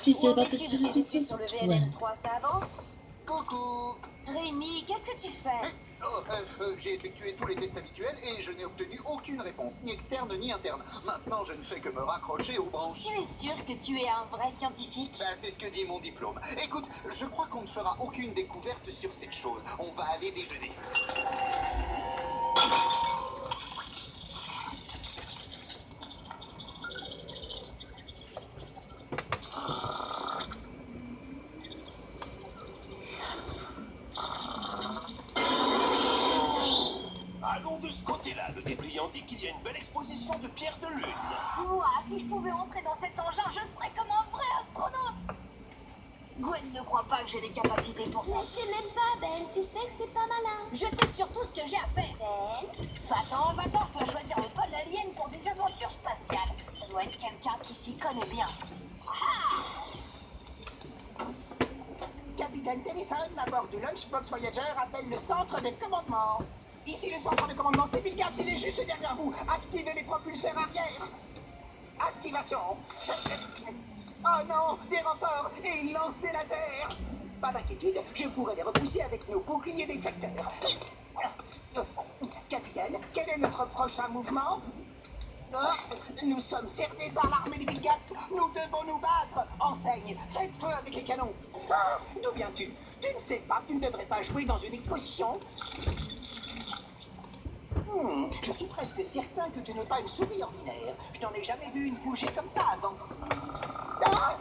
Si Où c'est en pas es-tu de tes études sur le ouais. VNM3? Ça avance? Coucou. Rémi, qu'est-ce que tu fais? J'ai effectué tous les tests habituels et je n'ai obtenu aucune réponse, ni externe ni interne. Maintenant, je ne fais que me raccrocher aux branches. Tu es sûr que tu es un vrai scientifique? Ben, c'est ce que dit mon diplôme. Écoute, je crois qu'on ne fera aucune découverte sur cette chose. On va aller déjeuner. Allons de ce côté-là. Le dépliant dit qu'il y a une belle exposition de pierres de lune. Moi, si je pouvais entrer dans cet engin, je serais comme un vrai astronaute! Gwen ne croit pas que j'ai les capacités pour ça. Je sais même pas, Ben. Tu sais que c'est pas malin. Je sais surtout ce que j'ai à faire. Ben, Va-t'en, je dois choisir le pôle alien pour des aventures spatiales. Ça doit être quelqu'un qui s'y connaît bien. Capitaine Tennyson, à bord du Lunchbox Voyager, appelle le centre de commandement. Ici le centre de commandement Civil 4, il est juste derrière vous. Activez les propulseurs arrière. Activation. Oh non, des renforts et ils lancent des lasers. Pas d'inquiétude, je pourrai les repousser avec nos boucliers déflecteurs. Capitaine, quel est notre prochain mouvement? Nous sommes cernés par l'armée des Vilgax. Nous devons nous battre. Enseigne, faites feu avec les canons. D'où viens-tu? Tu ne sais pas que tu ne devrais pas jouer dans une exposition? Je suis presque certain que tu n'es pas une souris ordinaire. Je n'en ai jamais vu une bouger comme ça avant. Ah!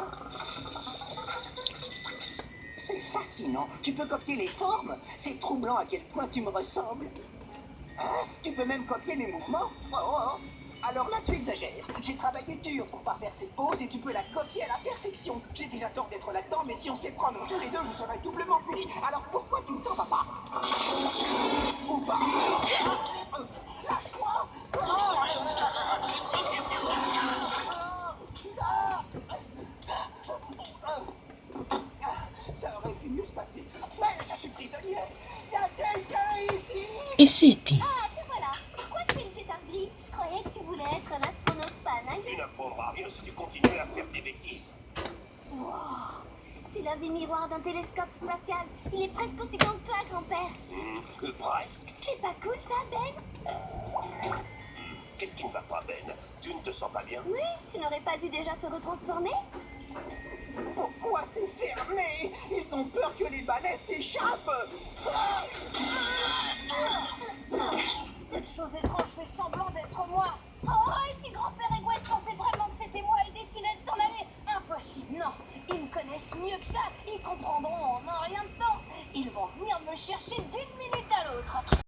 C'est fascinant. Tu peux copier les formes. C'est troublant à quel point tu me ressembles. Hein? Tu peux même copier mes mouvements. Oh. Alors là, tu exagères. J'ai travaillé dur pour pas faire cette pose et tu peux la copier à la perfection. J'ai déjà tort d'être là-dedans, mais si on se fait prendre tous les deux, je serai doublement puni. Alors pourquoi tu ne t'en vas pas? Ou pas? Ça aurait pu mieux se passer. Mais je suis prisonnière. Il y a quelqu'un ici. Ici, puis. ah, te voilà. Pourquoi tu fais une tête gris? Je croyais que tu voulais être un astronaute, pas un Tu alien. n'apprendras rien si tu continues à faire des bêtises. Wow. C'est l'un des miroirs d'un télescope spatial. Il est presque aussi grand que toi, grand-père. Presque. C'est pas cool, ça, Ben? Qu'est-ce qui ne va pas, Ben? Tu ne te sens pas bien? Oui, tu n'aurais pas dû déjà te retransformer? Pourquoi c'est fermé? Ils ont peur que les balais s'échappent. Cette chose étrange fait semblant d'être moi. Oh, et si grand-père et Gwen pensaient vraiment que c'était moi et décidaient de s'en aller? Impossible, non. Ils me connaissent mieux que ça. Ils comprendront en un rien de temps. Ils vont venir me chercher d'une minute à l'autre.